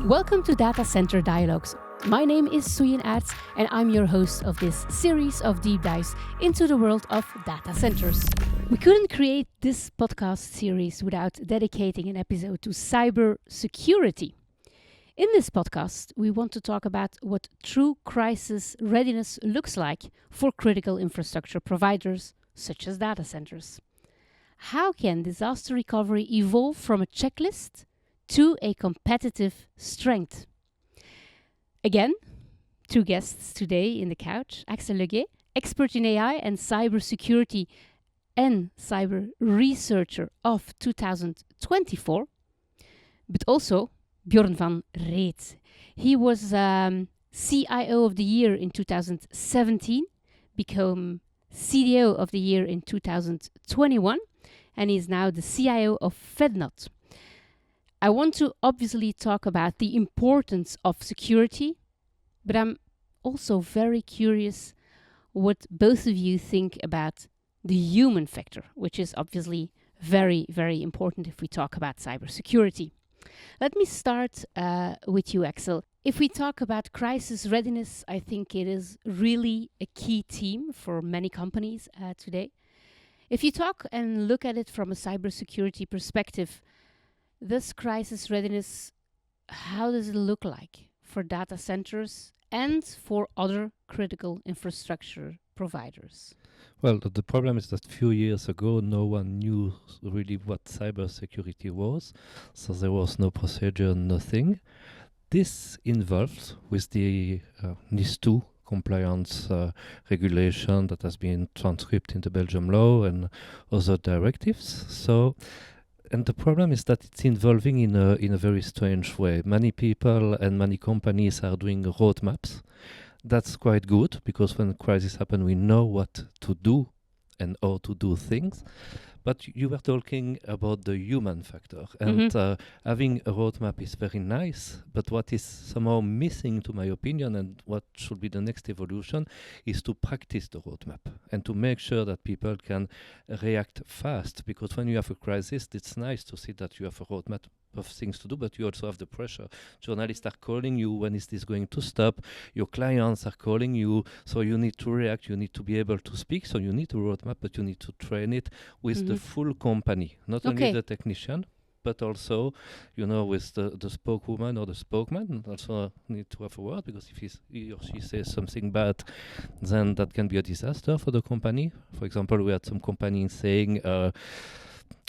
Welcome to Data Center Dialogues. My name is Suyin Aerts and I'm your host of this series of deep dives into the world of data centers. We couldn't create this podcast series without dedicating an episode to cyber security. In this podcast, we want to talk about what true crisis readiness looks like for critical infrastructure providers such as data centers. How can disaster recovery evolve from a checklist to a competitive strength? Again, two guests today in the couch. Axel Legay, expert in AI and cybersecurity and cyber researcher of 2024, but also Bjorn Van Reet. He was CIO of the Year in 2017, became CDO of the Year in 2021, and is now the CIO of Fednot. I want to obviously talk about the importance of security, but I'm also very curious what both of you think about the human factor, which is obviously very, very important if we talk about cybersecurity. Let me start with you, Axel. If we talk about crisis readiness, I think it is really a key theme for many companies today. If you talk and look at it from a cybersecurity perspective, this crisis readiness, how does it look like for data centers and for other critical infrastructure providers? Well, the problem is that a few years ago, no one knew really what cybersecurity was. So there was no procedure, nothing. This involves with the NIS2 compliance regulation that has been transcribed into Belgium law and other directives. And the problem is that it's evolving in a very strange way. Many people and many companies are doing roadmaps. That's quite good because when crisis happen, we know what to do and how to do things. But you were talking about the human factor, and having a roadmap is very nice. But what is somehow missing, to my opinion, and what should be the next evolution, is to practice the roadmap and to make sure that people can react fast. Because when you have a crisis, it's nice to see that you have a roadmap of things to do, but you also have the pressure. Journalists are calling you, when is this going to stop? Your clients are calling you, so you need to react, you need to be able to speak, so you need a roadmap, but you need to train it with the full company, not only the technician, but also, with the spokewoman or the spokesman. Also need to have a word, because if he or she says something bad, then that can be a disaster for the company. For example, we had some companies saying,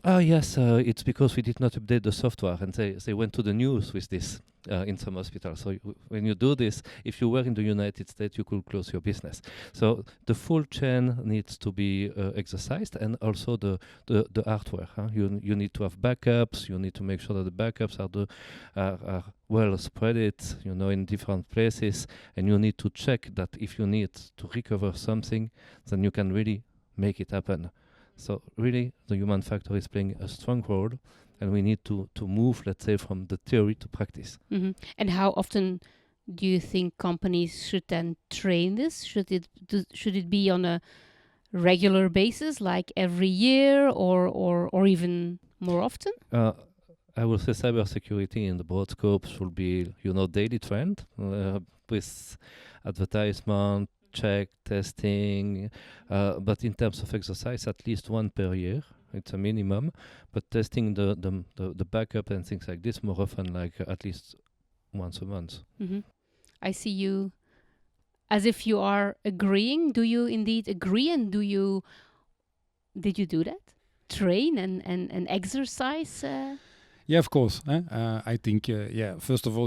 it's because we did not update the software, and they went to the news with this in some hospitals. So when you do this, if you were in the United States, you could close your business. So the full chain needs to be exercised, and also the hardware. You need to have backups. You need to make sure that the backups are well spread in different places, and you need to check that if you need to recover something, then you can really make it happen. So really, the human factor is playing a strong role, and we need to move, let's say, from the theory to practice. Mm-hmm. And how often do you think companies should then train this? Should it be on a regular basis, like every year, or even more often? I would say cybersecurity in the broad scope should be, daily trend with advertisement, check, testing, but in terms of exercise, at least one per year. It's a minimum, but testing the backup and things like this more often, like at least once a month. Mm-hmm. I see you as if you are agreeing. Do you indeed agree, and did you do that? Train and exercise? Yeah, of course. I think, first of all,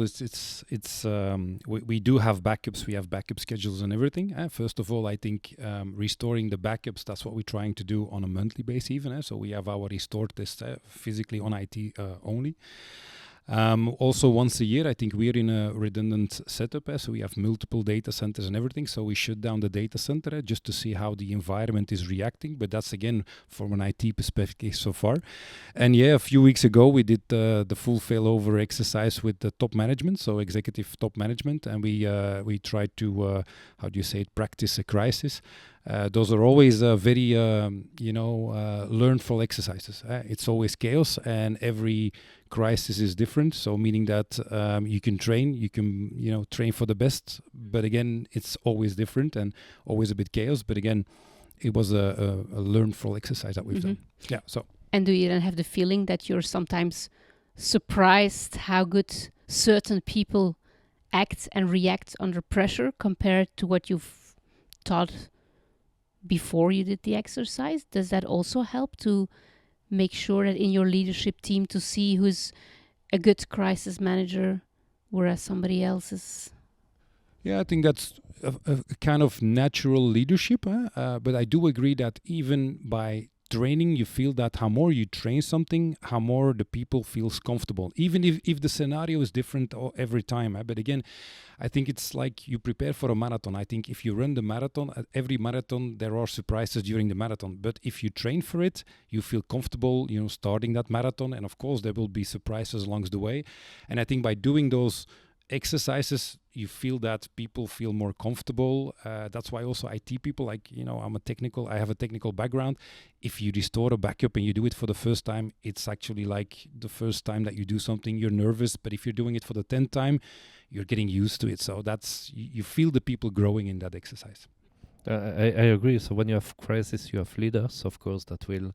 we do have backups. We have backup schedules and everything. First of all, I think restoring the backups, that's what we're trying to do on a monthly basis even. So we have our restore test physically on IT only. Also once a year, I think we're in a redundant setup, so we have multiple data centers and everything, so we shut down the data center just to see how the environment is reacting, but that's again from an IT perspective so far. And a few weeks ago we did the full failover exercise with the top management, so executive top management, and we tried to practice a crisis. Those are always very learnful exercises. It's always chaos, and every crisis is different. So meaning that you can train for the best, but again, it's always different and always a bit chaos. But again, it was a learnful exercise that we've done. Yeah. So. And do you then have the feeling that you're sometimes surprised how good certain people act and react under pressure compared to what you've taught before you did the exercise? Does that also help to make sure that in your leadership team to see who's a good crisis manager, whereas somebody else is? Yeah, I think that's a kind of natural leadership. But I do agree that even by training, you feel that how more you train something, how more the people feels comfortable, even if the scenario is different every time. But again, I think it's like you prepare for a marathon. I think if you run the marathon, at every marathon there are surprises during the marathon. But if you train for it, you feel comfortable, starting that marathon. And of course, there will be surprises along the way. And I think by doing those exercises, you feel that people feel more comfortable. That's why also IT people, I have a technical background. If you restore a backup and you do it for the first time, it's actually like the first time that you do something, you're nervous. But if you're doing it for the 10th time, you're getting used to it. So you feel the people growing in that exercise. I agree. So when you have crisis, you have leaders, of course, that will,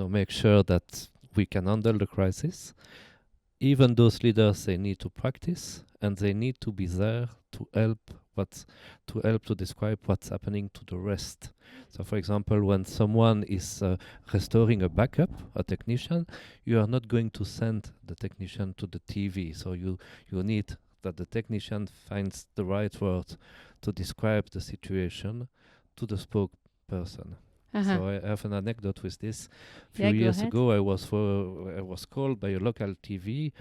make sure that we can handle the crisis. Even those leaders, they need to practice and they need to be there to help to describe what's happening to the rest. So, for example, when someone is restoring a backup, a technician, you are not going to send the technician to the TV. So you need that the technician finds the right word to describe the situation to the spokesperson. So I have an anecdote with this. A few years ago, I was called by a local TV,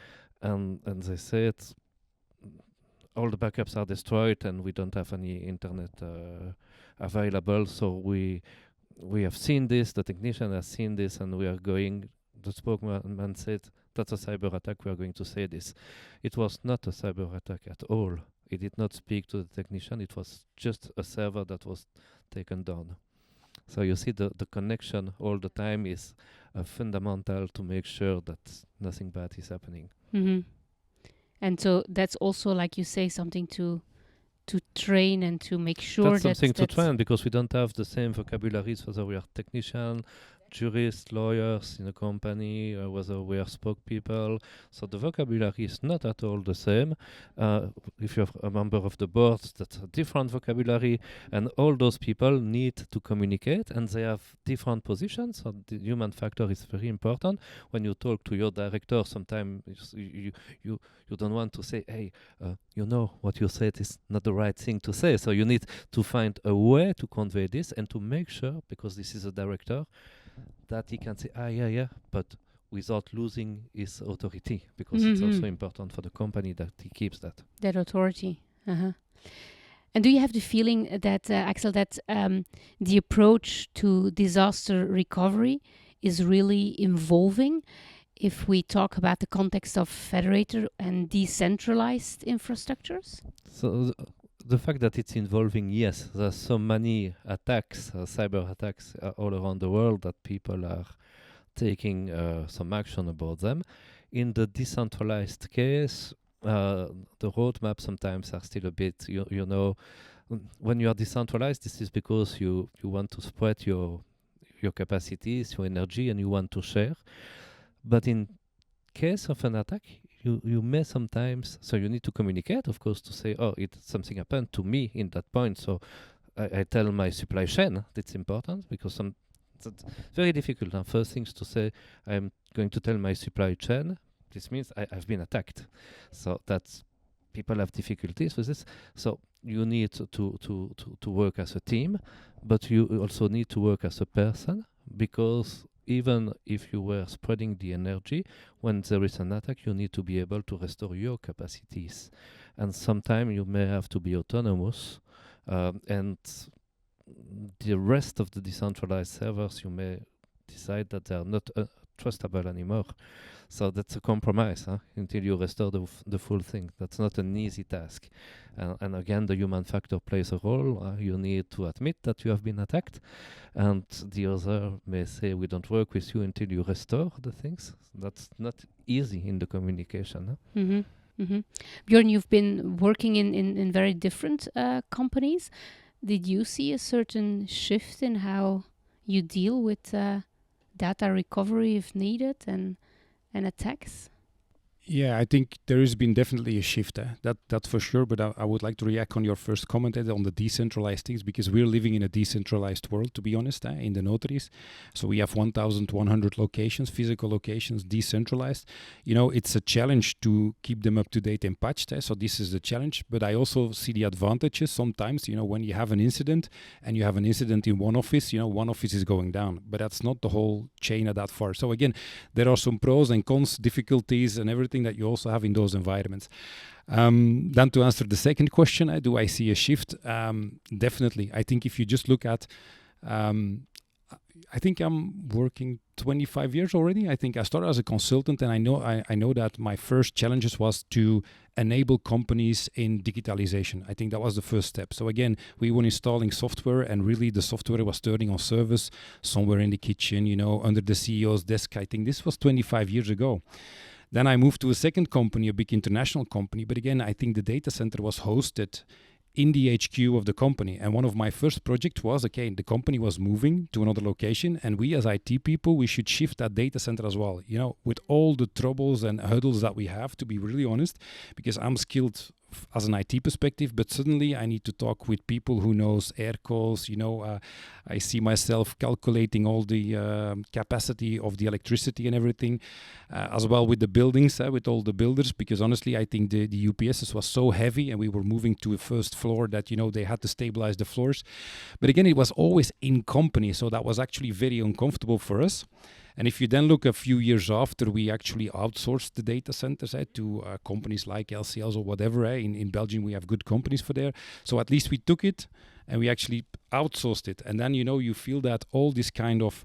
and they said all the backups are destroyed and we don't have any internet available. So we have seen this. The technician has seen this, and we are going. The spokesman said that's a cyber attack. We are going to say this. It was not a cyber attack at all. It did not speak to the technician. It was just a server that was taken down. So you see the connection all the time is fundamental to make sure that nothing bad is happening. Mm-hmm. And so that's also, like you say, something to train and to make sure that's something to train, because we don't have the same vocabularies whether we are technician, jurists, lawyers in a company, or whether we are spokespeople. So the vocabulary is not at all the same. If you're a member of the board, that's a different vocabulary, and all those people need to communicate, and they have different positions. So the human factor is very important. When you talk to your director, sometimes you don't want to say, hey, what you said is not the right thing to say. So you need to find a way to convey this and to make sure, because this is a director, that he can say, yeah, but without losing his authority, because it's also important for the company that he keeps that authority. And do you have the feeling that, Axel, that the approach to disaster recovery is really evolving if we talk about the context of federated and decentralized infrastructures? So the fact that it's involving, yes, there's so many attacks, cyber attacks all around the world, that people are taking some action about them. In the decentralized case, the roadmap sometimes are still a bit, when you are decentralized, this is because you want to spread your capacities, your energy, and you want to share. But in case of an attack, you may sometimes, so you need to communicate, of course, to say, something happened to me in that point. So I tell my supply chain. That's important, because it's very difficult. First things to say, I'm going to tell my supply chain. This means I've been attacked. So that's, people have difficulties with this. So you need to work as a team, but you also need to work as a person, because even if you were spreading the energy, when there is an attack, you need to be able to restore your capacities. And sometimes you may have to be autonomous, and the rest of the decentralized servers, you may decide that they are not trustable anymore. So that's a compromise until you restore the full thing. That's not an easy task. And again, the human factor plays a role. You need to admit that you have been attacked. And the other may say, we don't work with you until you restore the things. That's not easy in the communication. Bjorn, you've been working in very different companies. Did you see a certain shift in how you deal with data recovery if needed and attacks? Yeah, I think there has been definitely a shift. That's for sure. But I would like to react on your first comment on the decentralized things, because we're living in a decentralized world, to be honest, in the notaries. So we have 1,100 locations, physical locations, decentralized. It's a challenge to keep them up to date and patched. So this is the challenge. But I also see the advantages sometimes, when you have an incident and you have an incident in one office, one office is going down. But that's not the whole chain that far. So again, there are some pros and cons, difficulties and everything that you also have in those environments. Then to answer the second question, do I see a shift? Definitely. I think if you just look at, I think I'm working 25 years already. I think I started as a consultant, and I know that my first challenges was to enable companies in digitalization. I think that was the first step. So again, we were installing software, and really the software was turning on service somewhere in the kitchen, under the CEO's desk. I think this was 25 years ago. Then I moved to a second company, a big international company. But again, I think the data center was hosted in the HQ of the company. And one of my first projects was, the company was moving to another location, and we as IT people, we should shift that data center as well, with all the troubles and hurdles that we have, to be really honest, because I'm skilled as an IT perspective, but suddenly I need to talk with people who knows air coils. I see myself calculating all the capacity of the electricity and everything, as well with the buildings, with all the builders, because honestly, I think the UPSs was so heavy, and we were moving to a first floor that, they had to stabilize the floors. But again, it was always in company, so that was actually very uncomfortable for us. And if you then look a few years after, we actually outsourced the data centers to companies like LCLs or whatever. In Belgium, we have good companies for there. So at least we took it and we actually outsourced it. And then, you feel that all this kind of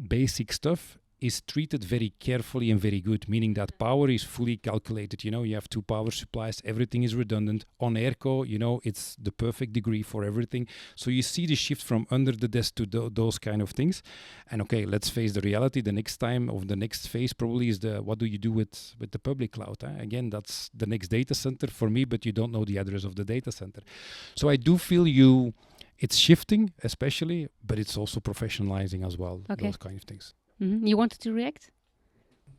basic stuff is treated very carefully and very good, meaning that power is fully calculated. You have 2 power supplies, everything is redundant. On airco, it's the perfect degree for everything. So you see the shift from under the desk to those kind of things. And okay, let's face the reality. The next time, of the next phase probably is what do you do with the public cloud? Again, that's the next data center for me, but you don't know the address of the data center. So I do feel it's shifting, especially, but it's also professionalizing as well, those kind of things. Mm-hmm. You wanted to react?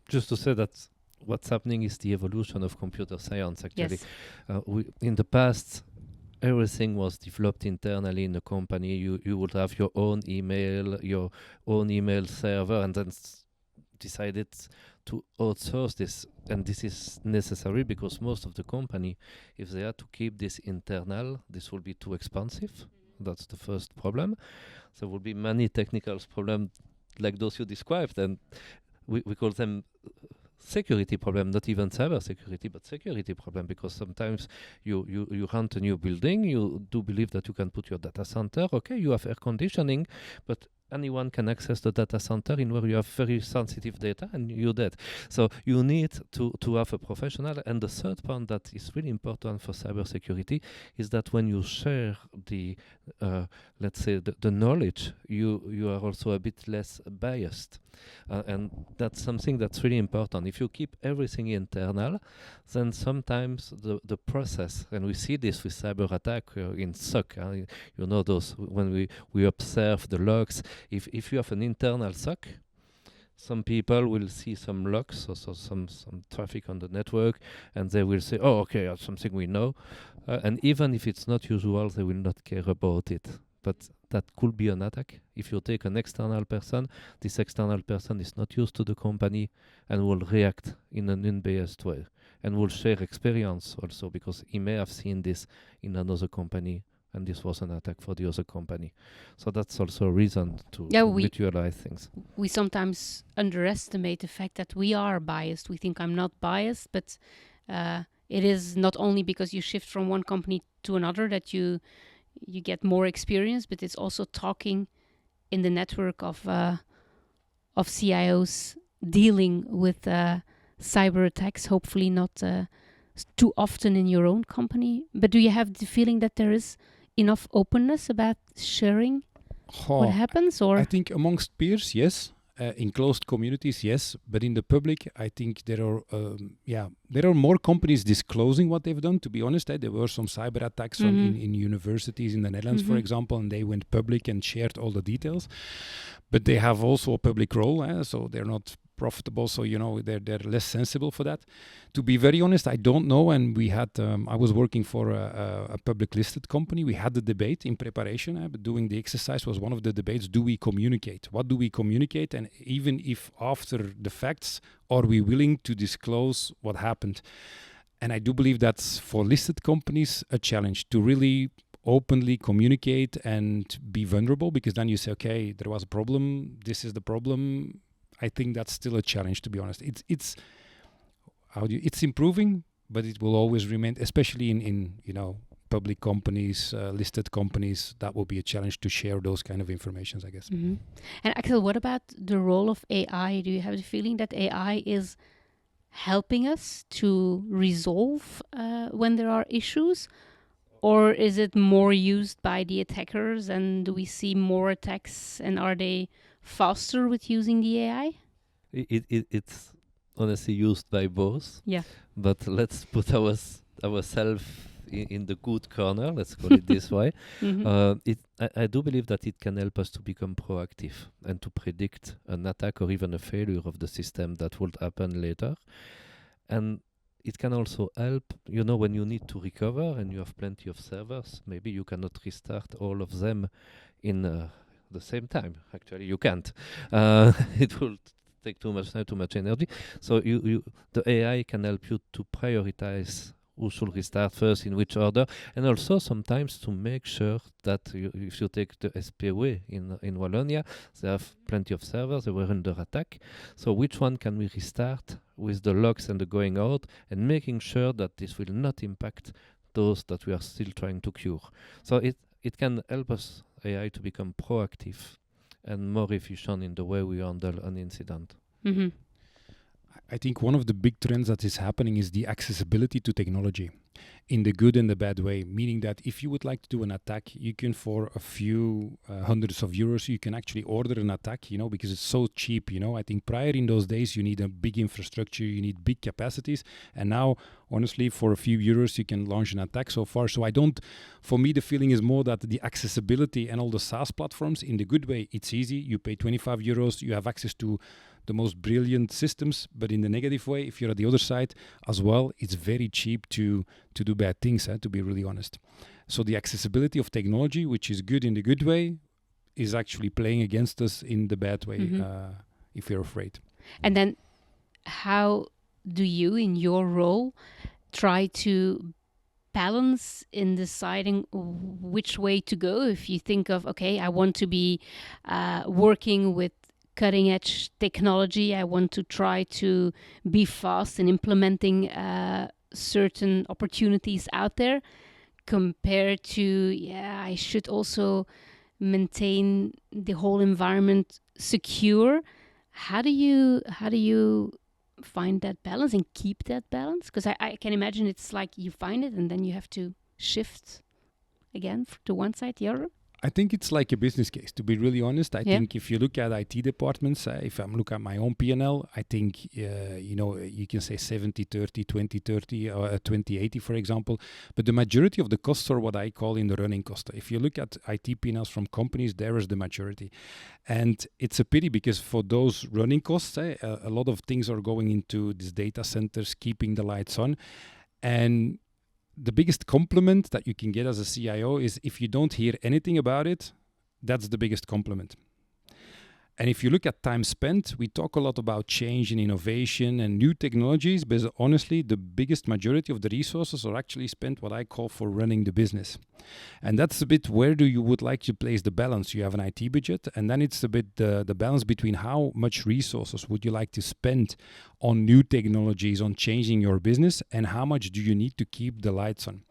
Just to say that what's happening is the evolution of computer science, actually. Yes. In the past, everything was developed internally in the company. You would have your own email server, and then decided to outsource this. And this is necessary because most of the company, if they had to keep this internal, this will be too expensive. That's the first problem. There will be many technical problems like those you described, and we call them security problem, not even cyber security, but security problem, because sometimes you rent a new building, you do believe that you can put your data center, okay, you have air conditioning, but anyone can access the data center in where you have very sensitive data, and you're dead. So you need to have a professional. And the third point that is really important for cybersecurity is that when you share the, let's say, the knowledge, you are also a bit less biased. And that's something that's really important. If you keep everything internal, then sometimes the process, and we see this with cyber attack in SOC, those when we observe the logs. If you have an internal SOC, some people will see some logs, so some traffic on the network, and they will say, oh, okay, that's something we know. And even if it's not usual, they will not care about it. But that could be an attack. If you take an external person, this external person is not used to the company and will react in an unbiased way and will share experience also, because he may have seen this in another company and this was an attack for the other company. So that's also a reason to mutualize things. We sometimes underestimate the fact that we are biased. We think I'm not biased, but it is not only because you shift from one company to another that you get more experience, but it's also talking in the network of of CIOs dealing with cyber attacks, hopefully not too often in your own company. But do you have the feeling that there is enough openness about sharing what happens? Or I think amongst peers, yes. In closed communities, yes, but in the public, I think there are more companies disclosing what they've done. To be honest, there were some cyber attacks in universities in the Netherlands, for example, and they went public and shared all the details. But they have also a public role, so they're not profitable, so they're less sensible for that. To be very honest, I don't know. And we had I was working for a public listed company. We had the debate in preparation, but doing the exercise was one of the debates. Do we communicate? What do we communicate? And even if after the facts, are we willing to disclose what happened? And I do believe that's for listed companies a challenge to really openly communicate and be vulnerable, because then you say, okay, there was a problem, this is the problem. I think that's still a challenge, to be honest. It's improving, but it will always remain, especially in public companies, listed companies. That will be a challenge to share those kind of informations, I guess. And Axel, what about the role of AI? Do you have the feeling that AI is helping us to resolve when there are issues? Or is it more used by the attackers, and do we see more attacks, and are they faster with using the AI? It's honestly used by both. Yeah. But let's put ourselves in the good corner, let's call it this way. I do believe that it can help us to become proactive and to predict an attack or even a failure of the system that would happen later. And it can also help, when you need to recover and you have plenty of servers, maybe you cannot restart all of them in the same time. Actually, you can't. It will take too much time, too much energy. So the AI can help you to prioritize who should restart first, in which order, and also sometimes to make sure that if you take the SPW in Wallonia, they have plenty of servers, they were under attack. So which one can we restart with the logs and the going out, and making sure that this will not impact those that we are still trying to cure. So it can help us, AI, to become proactive and more efficient in the way we handle an incident. I think one of the big trends that is happening is the accessibility to technology in the good and the bad way, meaning that if you would like to do an attack, you can, for a few hundreds of euros, you can actually order an attack, because it's so cheap. I think prior in those days, you need a big infrastructure, you need big capacities. And now, honestly, for a few euros, you can launch an attack so far. So for me, the feeling is more that the accessibility and all the SaaS platforms, in the good way, it's easy. You pay 25 euros, you have access to the most brilliant systems, but in the negative way, if you're at the other side as well, it's very cheap to do bad things, to be really honest. So the accessibility of technology, which is good in the good way, is actually playing against us in the bad way, if you're afraid. And then how do you, in your role, try to balance in deciding which way to go? If you think of, okay, I want to be working with cutting edge technology, I want to try to be fast in implementing certain opportunities out there, compared to, I should also maintain the whole environment secure. How do you find that balance and keep that balance? Because I can imagine it's like you find it and then you have to shift again to one side, the other. I think it's like a business case, to be really honest. I think if you look at IT departments, if I'm looking at my own P&L, I think, you can say 70-30, 20-30, or 20-80, for example. But the majority of the costs are what I call in the running cost. If you look at IT P&Ls from companies, there is the majority. And it's a pity, because for those running costs, a lot of things are going into these data centers, keeping the lights on. And the biggest compliment that you can get as a CIO is if you don't hear anything about it, that's the biggest compliment. And if you look at time spent, we talk a lot about change and innovation and new technologies, but honestly, the biggest majority of the resources are actually spent what I call for running the business. And that's a bit where you would like to place the balance. You have an IT budget, and then it's a bit the balance between how much resources would you like to spend on new technologies, on changing your business, and how much do you need to keep the lights on.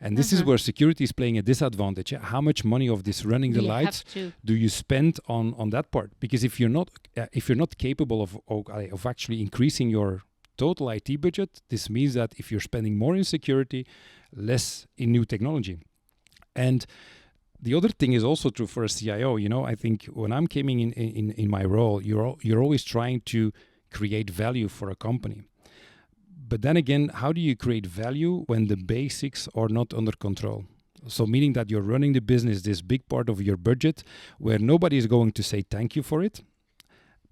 And this is where security is playing a disadvantage. How much money of this running the lights do you spend on that part? because if you're not capable of actually increasing your total IT budget, this means that if you're spending more in security, less in new technology. And the other thing is also true for a CIO. I think when I'm coming in my role, you're always trying to create value for a company. But then again, how do you create value when the basics are not under control? So meaning that you're running the business, this big part of your budget, where nobody is going to say thank you for it.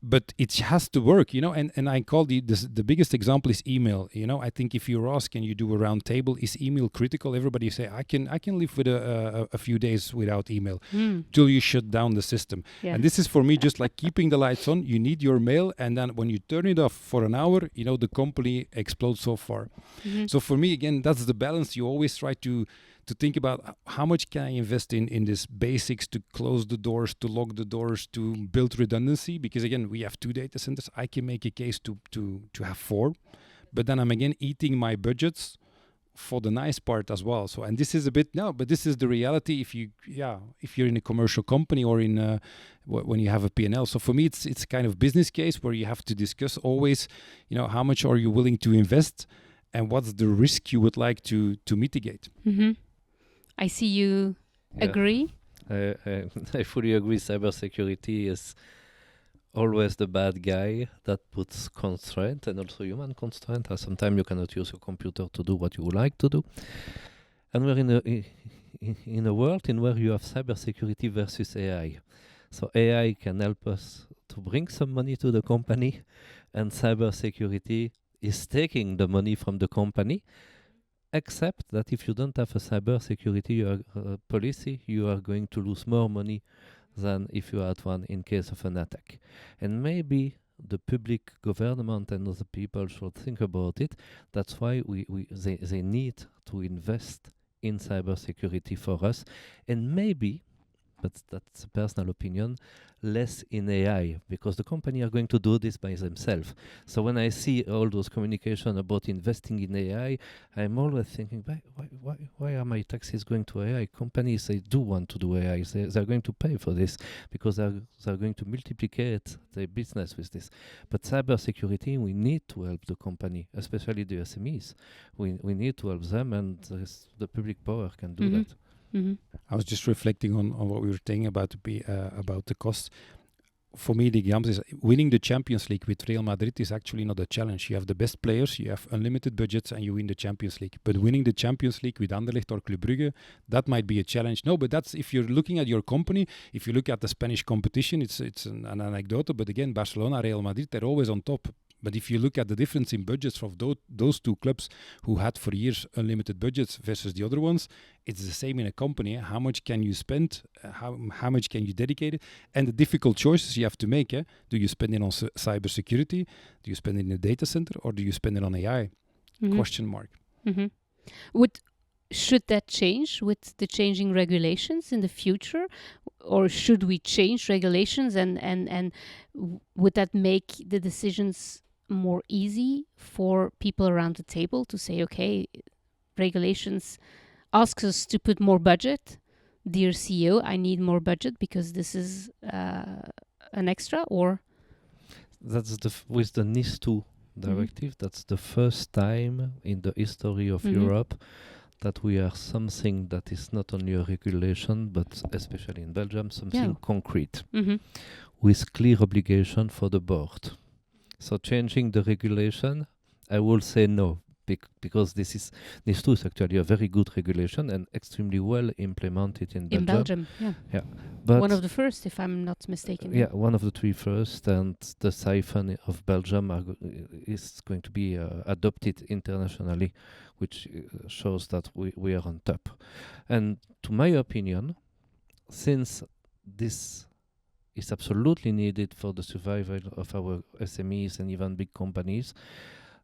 But it has to work, and I call the biggest example is email. I think if you ask and you do a round table, is email critical? Everybody say, I can live with a few days without email till you shut down the system. Yeah. And this is for me just like keeping the lights on. You need your mail, and then when you turn it off for an hour, the company explodes so far. So for me, again, that's the balance. You always try to think about how much can I invest in this basics to close the doors, to lock the doors, to build redundancy. Because again, we have 2 data centers. I can make a case to have 4, but then I'm again eating my budgets for the nice part as well. So, and this is but this is the reality if you're in a commercial company or in when you have a P&L. So for me, it's kind of business case where you have to discuss always, how much are you willing to invest and what's the risk you would like to mitigate. I see you agree. I fully agree. Cybersecurity is always the bad guy that puts constraint, and also human constraint. Sometimes you cannot use your computer to do what you would like to do. And we're in a world in where you have cybersecurity versus AI. So AI can help us to bring some money to the company, and cybersecurity is taking the money from the company. Except that if you don't have a cybersecurity policy, you are going to lose more money than if you had one in case of an attack. And maybe the public government and other people should think about it. That's why they need to invest in cybersecurity for us. And maybe, but that's a personal opinion, less in AI, because the company are going to do this by themselves. So when I see all those communication about investing in AI, I'm always thinking, why are my taxes going to AI? Companies, they do want to do AI. They're going to pay for this because they're going to multiplicate their business with this. But cybersecurity, we need to help the company, especially the SMEs. We need to help them, and the public power can do that. I was just reflecting on what we were saying about the cost. For me, the example is winning the Champions League with Real Madrid is actually not a challenge. You have the best players, you have unlimited budgets, and you win the Champions League. But winning the Champions League with Anderlecht or Club Brugge, that might be a challenge. No, but that's if you're looking at your company. If you look at the Spanish competition, it's an anecdote. But again, Barcelona, Real Madrid, they're always on top. But if you look at the difference in budgets of those two clubs who had for years unlimited budgets versus the other ones, it's the same in a company. How much can you spend? How much can you dedicate it? And the difficult choices you have to make. Do you spend it on cybersecurity? Do you spend it in a data center? Or do you spend it on AI? Question mark. Should that change with the changing regulations in the future? Or should we change regulations and would that make the decisions more easy for people around the table to say, okay, regulations asks us to put more budget. Dear CEO, I need more budget because this is an extra, or? That's with the NIS2 directive, that's the first time in the history of Europe that we are something that is not only a regulation, but especially in Belgium, something concrete with clear obligation for the board. So changing the regulation, I will say no, because NIS2 is actually a very good regulation and extremely well implemented in Belgium. In Belgium, yeah. But one of the first, if I'm not mistaken. Yeah, one of the 3 first, and the siphon of Belgium is going to be adopted internationally, which shows that we are on top. And to my opinion, since this is absolutely needed for the survival of our SMEs and even big companies,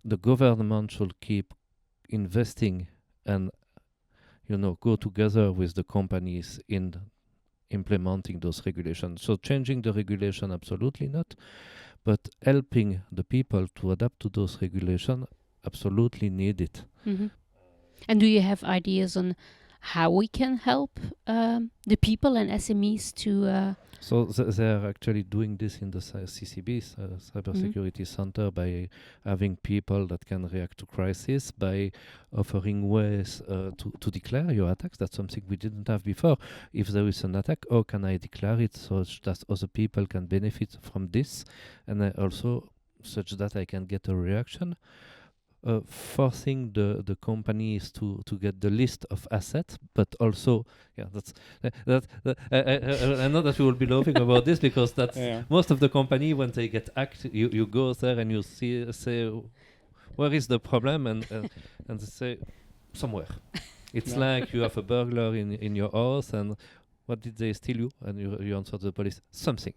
the government should keep investing and go together with the companies in implementing those regulations. So changing the regulation, absolutely not, but helping the people to adapt to those regulations, absolutely needed. And do you have ideas on how we can help the people and SMEs to. So they are actually doing this in the CCB, Cybersecurity Center, by having people that can react to crisis, by offering ways to declare your attacks. That's something we didn't have before. If there is an attack, how can I declare it so that other people can benefit from this? And also such that I can get a reaction. Forcing the companies to get the list of assets, but also, I know that you will be laughing about this because that's most of the company when they get hacked, you go there and you say, where is the problem, and they say somewhere. It's like you have a burglar in your house and. What did they steal you? And you answer the police, something.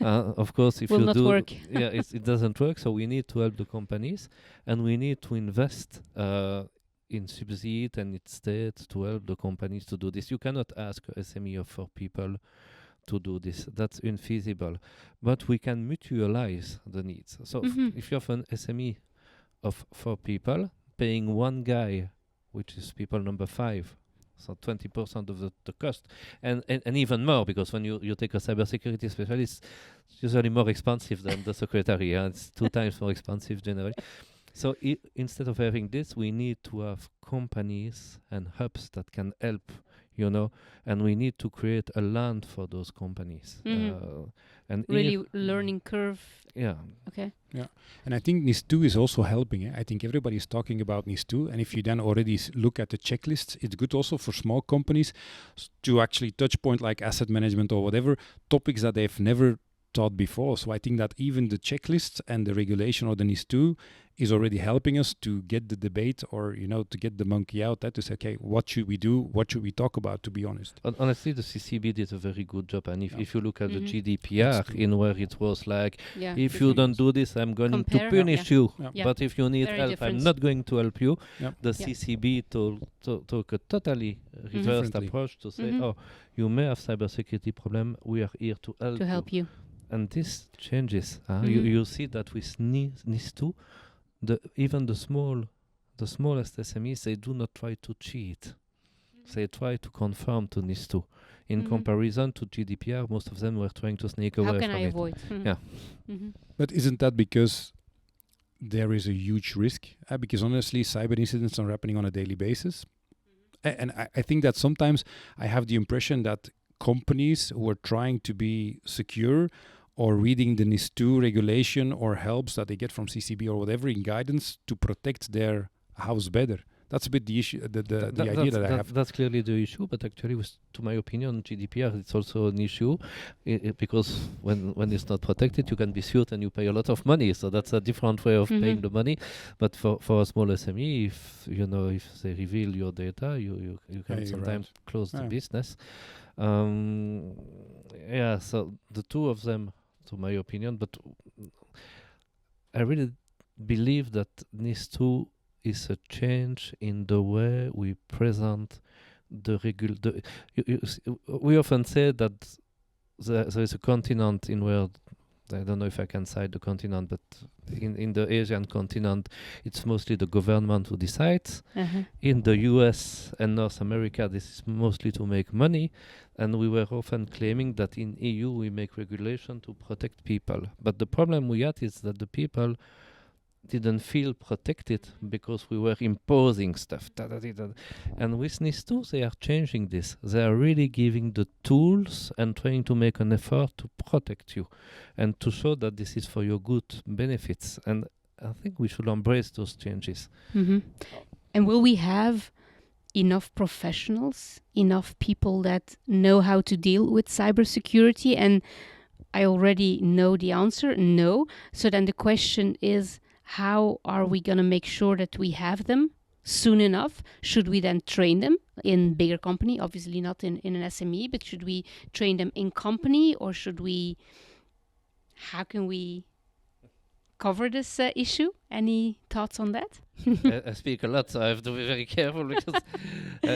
Of course, if will you not do, work. it doesn't work. So we need to help the companies, and we need to invest in subsidy and its state to help the companies to do this. You cannot ask a SME of 4 people to do this. That's infeasible. But we can mutualize the needs. So if you have an SME of 4 people, paying one guy, which is people number 5, so 20% of the cost, and even more, because when you take a cybersecurity specialist, it's usually more expensive than the secretary. It's 2 times more expensive generally. So instead of having this, we need to have companies and hubs that can help, and we need to create a land for those companies. And really learning curve. Yeah. Okay. Yeah, and I think NIS2 is also helping. I think everybody is talking about NIS2, and if you then already look at the checklists, it's good also for small companies to actually touch point like asset management or whatever, topics that they've never taught before. So I think that even the checklists and the regulation or the NIS2 is already helping us to get the debate or, to get the monkey out there to say, okay, what should we do? What should we talk about, to be honest? Honestly, the CCB did a very good job. And if you look at the GDPR, in where it was like, if you don't do this, I'm going to punish you. But if you need help, I'm not going to help you. The CCB took a totally reversed approach to say, you may have cybersecurity problem. We are here to help you. And this changes. You see that with NIS2, even the smallest SMEs, they do not try to cheat. They try to conform to NIS2. In comparison to GDPR, most of them were trying to sneak away from it. How can I avoid? Yeah. But isn't that because there is a huge risk? Because honestly, cyber incidents are happening on a daily basis. And I think that sometimes I have the impression that companies who are trying to be secure or reading the NIS2 regulation or helps that they get from CCB or whatever in guidance to protect their house better. That's a bit the issue, the idea that I have. That's clearly the issue, but actually, to my opinion, GDPR, it's also an issue because when it's not protected, you can be sued and you pay a lot of money. So that's a different way of paying the money. But for a small SME, if they reveal your data, you can sometimes close the business. So the two of them, to my opinion, but I really believe that NIS2 is a change in the way we present the we often say that there is a continent in where, I don't know if I can cite the continent, but in the Asian continent, it's mostly the government who decides. In the US and North America, this is mostly to make money. And we were often claiming that in EU, we make regulation to protect people. But the problem we had is that the people didn't feel protected because we were imposing stuff. And with NIS2, they are changing this. They are really giving the tools and trying to make an effort to protect you and to show that this is for your good benefits. And I think we should embrace those changes. And will we have enough professionals, enough people that know how to deal with cybersecurity? And I already know the answer, no. So then the question is, how are we going to make sure that we have them soon enough? Should we then train them in bigger company? Obviously not in an SME, but should we train them in company, or how can we cover this issue? Any thoughts on that? I speak a lot, so I have to be very careful because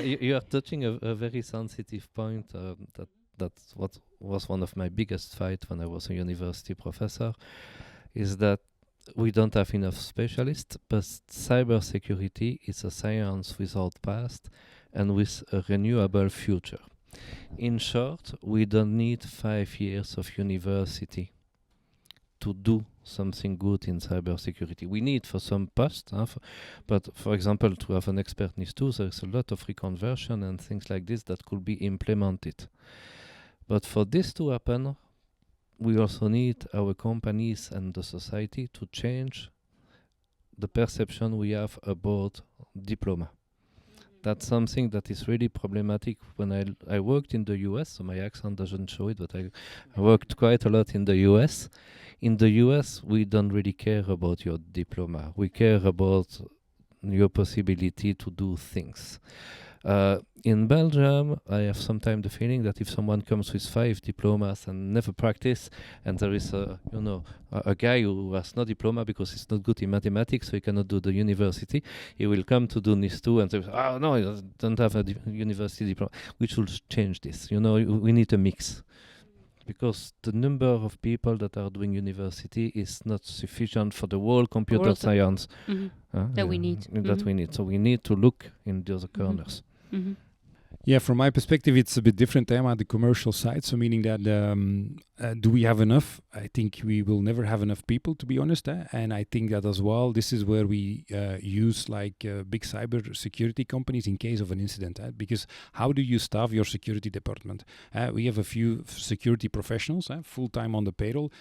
you are touching a very sensitive point. That's what was one of my biggest fights when I was a university professor, is that we don't have enough specialists, but cybersecurity is a science without past and with a renewable future. In short, we don't need 5 years of university to do something good in cybersecurity. We need for some posts, but for example, to have an expert NIS2, there's a lot of reconversion and things like this that could be implemented. But for this to happen, we also need our companies and the society to change the perception we have about diploma. That's something that is really problematic. When I worked in the US, so my accent doesn't show it, but I worked quite a lot in the US. In the US, we don't really care about your diploma. We care about your possibility to do things. In Belgium, I have sometimes the feeling that if someone comes with 5 diplomas and never practice, and there is a guy who has no diploma because he's not good in mathematics, so he cannot do the university, he will come to do NIS2 and say, "Oh no, he don't have a university diploma." We should change this. We need a mix. Because the number of people that are doing university is not sufficient for the whole computer science that we need. That we need. So we need to look in the other corners. Mm-hmm. Yeah, from my perspective, it's a bit different. I'm at the commercial side, so meaning that do we have enough? I think we will never have enough people, to be honest. And I think that as well, this is where we use like big cyber security companies in case of an incident. Because how do you staff your security department? We have a few security professionals full-time on the payroll.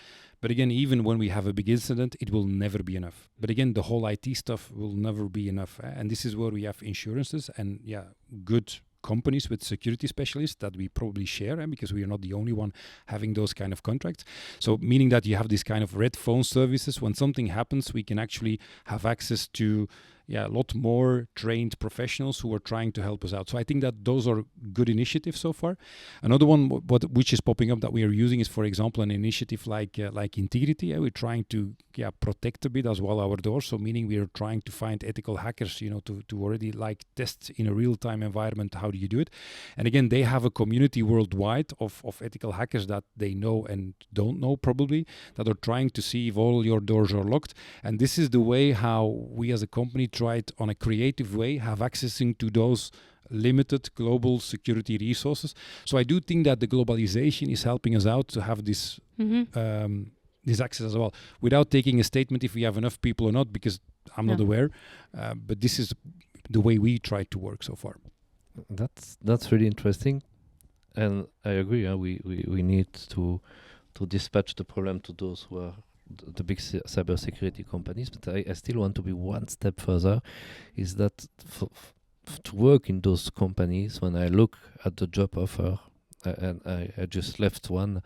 But again, even when we have a big incident, it will never be enough. But again, the whole IT stuff will never be enough. And this is where we have insurances and good companies with security specialists that we probably share, because we are not the only one having those kind of contracts. So meaning that you have this kind of red phone services. When something happens, we can actually have access to a lot more trained professionals who are trying to help us out. So I think that those are good initiatives so far. Another one which is popping up that we are using is, for example, an initiative like Integrity. We're trying to protect a bit as well our doors. So meaning we are trying to find ethical hackers, to already like test in a real-time environment. How do you do it? And again, they have a community worldwide of ethical hackers that they know and don't know probably, that are trying to see if all your doors are locked. And this is the way how we as a company try it on a creative way, have accessing to those limited global security resources. So I do think that the globalization is helping us out to have this this access as well, without taking a statement if we have enough people or not, because I'm not aware. But this is the way we try to work so far. That's really interesting, and I agree. We need to dispatch the problem to those who are the big cybersecurity companies, but I still want to be one step further. Is that to work in those companies, when I look at the job offer, and I just left one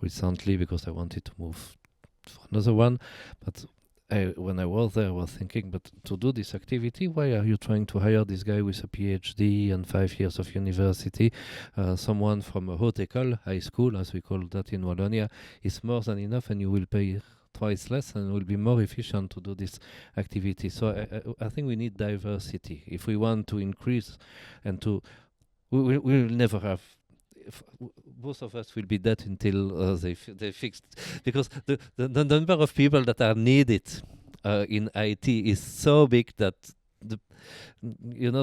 recently because I wanted to move to another one, but when I was there, I was thinking, but to do this activity, why are you trying to hire this guy with a PhD and 5 years of university? Someone from a haute école, high school, as we call that in Wallonia, is more than enough, and you will pay twice less and will be more efficient to do this activity. So I think we need diversity. If we want to increase and we will never have, both of us will be dead until they fixed, because the number of people that are needed in IT is so big that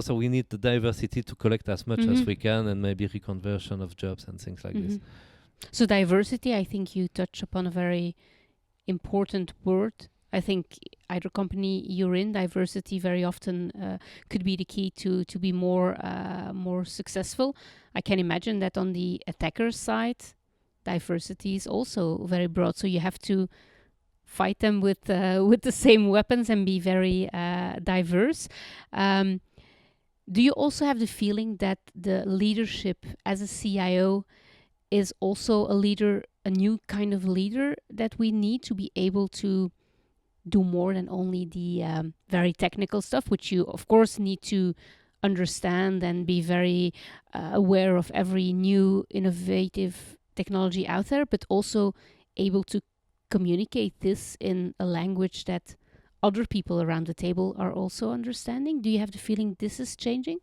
so we need the diversity to collect as much as we can, and maybe reconversion of jobs and things like this. So diversity, I think you touch upon a very important word. I think either company you're in, diversity very often could be the key to be more successful. I can imagine that on the attacker side, diversity is also very broad. So you have to fight them with the same weapons and be very diverse. Do you also have the feeling that the leadership as a CIO is also a new kind of leader that we need to be able to do more than only the very technical stuff, which you of course need to understand and be very aware of every new innovative technology out there, but also able to communicate this in a language that other people around the table are also understanding? Do you have the feeling this is changing?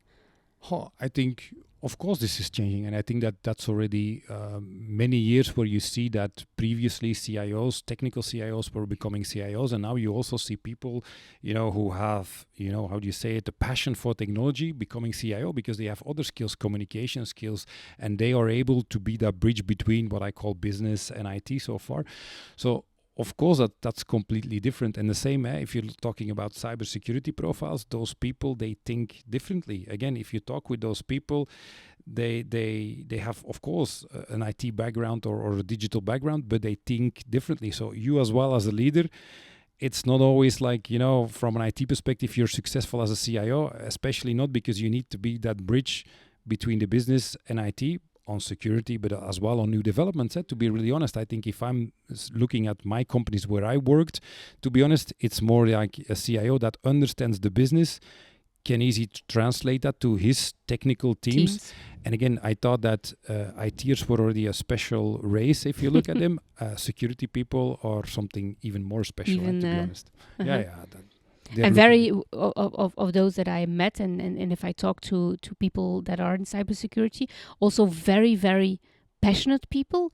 I think, of course, this is changing, and I think that that's already many years where you see that previously CIOs, technical CIOs, were becoming CIOs, and now you also see people, who have, how do you say it, the passion for technology, becoming CIO because they have other skills, communication skills, and they are able to be that bridge between what I call business and IT so far. So of course, that's completely different. And the same, if you're talking about cybersecurity profiles, those people, they think differently. Again, if you talk with those people, they have, of course, an IT background or a digital background, but they think differently. So you as well as a leader, it's not always like, from an IT perspective, you're successful as a CIO, especially not because you need to be that bridge between the business and IT, on security, but as well on new developments. To be really honest, I think if I'm looking at my companies where I worked, to be honest, it's more like a CIO that understands the business, can easily translate that to his technical teams. And again, I thought that ITers were already a special race. If you look at them, security people are something even more special, to be honest. And very of those that I met, and if I talk to people that are in cybersecurity, also very, very passionate people,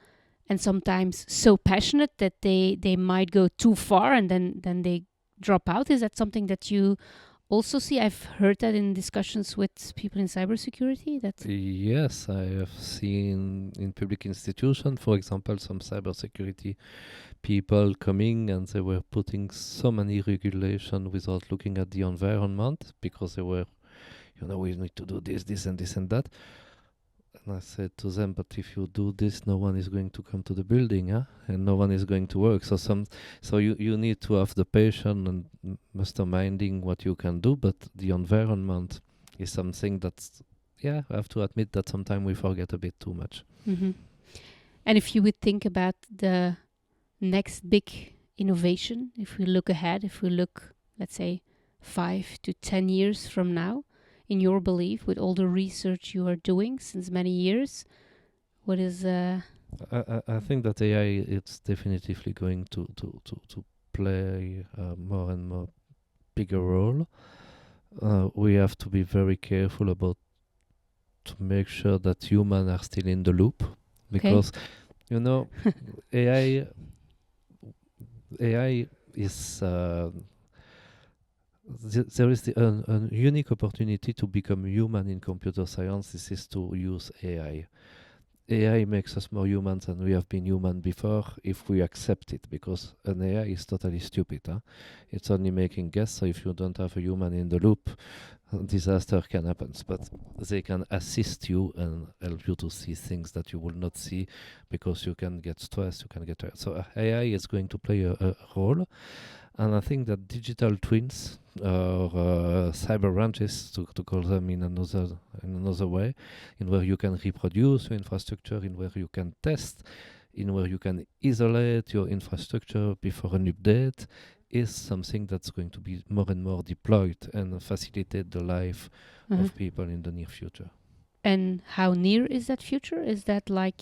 and sometimes so passionate that they might go too far and then they drop out. Is that something that you also see? I've heard that in discussions with people in cybersecurity. Yes, I have seen in public institutions, for example, some cybersecurity people coming and they were putting so many regulations without looking at the environment because they were, we need to do this and this and that. And I said to them, but if you do this, no one is going to come to the building, and no one is going to work. So you need to have the patience and masterminding what you can do, but the environment is something that's, I have to admit that sometimes we forget a bit too much. Mm-hmm. And if you would think about the next big innovation, if we look ahead, if we look, let's say, 5 to 10 years from now, in your belief, with all the research you are doing since many years, what is... I think that AI, it's definitively going to play more and more bigger role. We have to be very careful about to make sure that humans are still in the loop, because AI is there is a unique opportunity to become human in computer science. This is to use AI. AI makes us more human than we have been human before if we accept it, because an AI is totally stupid. It's only making guess, so if you don't have a human in the loop, disaster can happen. But they can assist you and help you to see things that you will not see because you can get stressed, you can get tired. So AI is going to play a role. And I think that digital twins or cyber ranches, to call them in another way, in where you can reproduce your infrastructure, in where you can test, in where you can isolate your infrastructure before an update, is something that's going to be more and more deployed and facilitate the life of people in the near future. And how near is that future? Is that like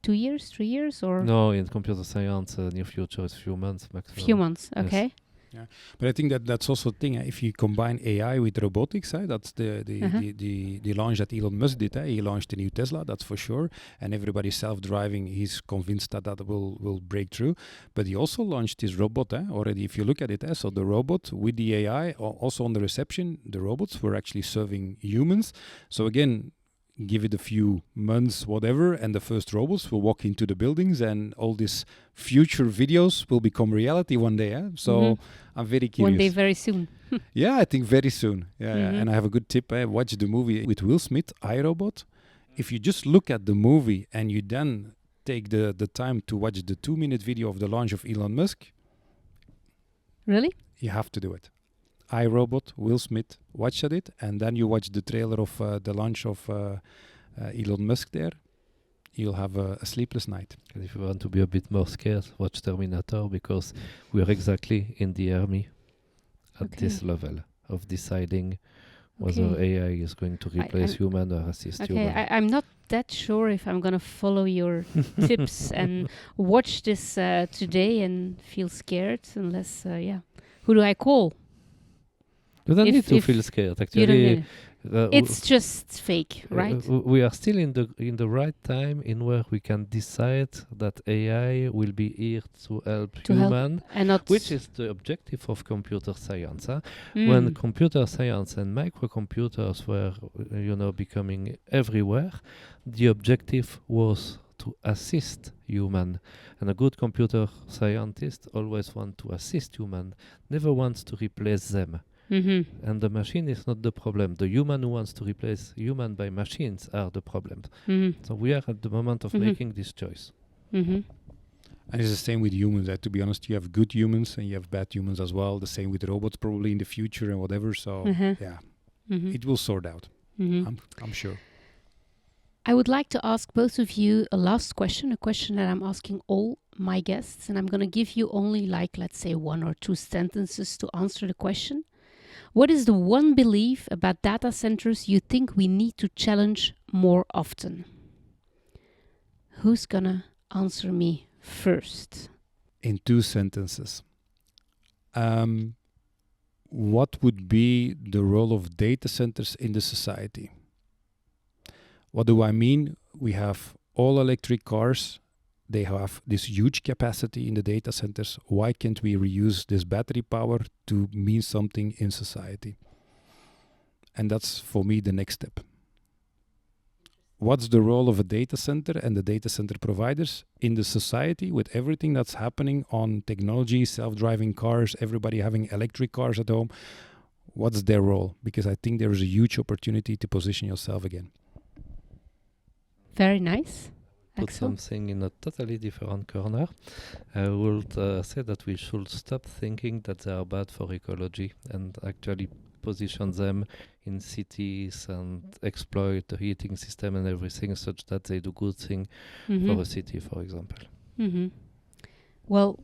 2 years, 3 years, or? No, in computer science, near future is few months maximum. Few months, okay. Yes. Yeah, but I think that's also a thing. If you combine AI with robotics, that's the launch that Elon Musk did. He launched the new Tesla, that's for sure. And everybody's self-driving. He's convinced that will break through. But he also launched his robot already. If you look at it, so the robot with the AI, also on the reception, the robots were actually serving humans. So again, give it a few months, whatever, and the first robots will walk into the buildings, and all these future videos will become reality one day. So I'm very curious. One day, very soon. Yeah, I think very soon. Yeah, and I have a good tip. Watch the movie with Will Smith, iRobot. If you just look at the movie and you then take the time to watch the 2-minute video of the launch of Elon Musk, really, you have to do it. iRobot, Will Smith, watch it, and then you watch the trailer of the launch of Elon Musk there. You'll have a sleepless night. And if you want to be a bit more scared, watch Terminator, because we are exactly in the army at this level of deciding whether AI is going to replace human or assist human. I'm not that sure if I'm going to follow your tips and watch this today and feel scared unless, who do I call? You don't If- need to if feel scared. You don't Actually, need it's just fake, right? we are still in the right time in where we can decide that AI will be here to help To help human, and not which is the objective of computer science. When computer science and microcomputers were, becoming everywhere, the objective was to assist human. And a good computer scientist always wants to assist human, never wants to replace them. And the machine is not the problem. The human who wants to replace human by machines are the problem. So we are at the moment of making this choice. And it's the same with humans. To be honest, you have good humans and you have bad humans as well. The same with robots probably in the future and whatever. So it will sort out. I'm sure. I would like to ask both of you a last question, a question that I'm asking all my guests, and I'm going to give you only let's say 1 or 2 sentences to answer the question. What is the one belief about data centers you think we need to challenge more often? Who's going to answer me first? In 2 sentences. What would be the role of data centers in the society? What do I mean? We have all electric cars. They have this huge capacity in the data centers. Why can't we reuse this battery power to mean something in society? And that's, for me, the next step. What's the role of a data center and the data center providers in the society with everything that's happening on technology, self-driving cars, everybody having electric cars at home? What's their role? Because I think there is a huge opportunity to position yourself again. Very nice. Put Axel? something in a totally different corner. I would say that we should stop thinking that they are bad for ecology and actually position them in cities and exploit the heating system and everything such that they do good thing for a city, for example. Well,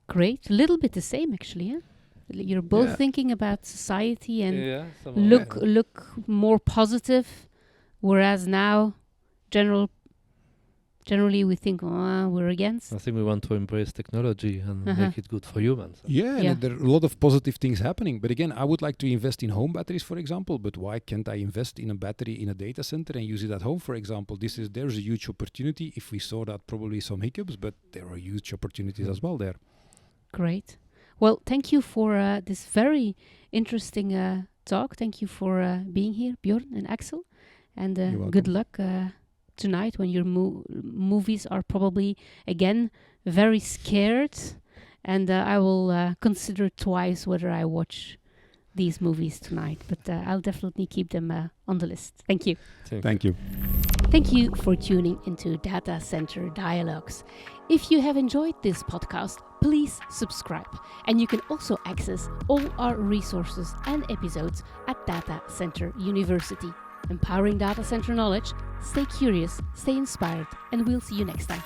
great. A little bit the same, actually. Huh? You're both thinking about society and look more positive, whereas now generally we think we're against. I think we want to embrace technology and make it good for humans. And there are a lot of positive things happening. But again, I would like to invest in home batteries, for example. But why can't I invest in a battery in a data center and use it at home, for example? There's a huge opportunity. If we saw that, probably some hiccups, but there are huge opportunities as well there. Great. Well, thank you for this very interesting talk. Thank you for being here, Bjorn and Axel. And good luck tonight when your movies are probably, again, very scared. And I will consider twice whether I watch these movies tonight. But I'll definitely keep them on the list. Thank you. Thank you. Thank you for tuning into Data Center Dialogues. If you have enjoyed this podcast, please subscribe. And you can also access all our resources and episodes at Data Center University. Empowering data center knowledge, stay curious, stay inspired, and we'll see you next time.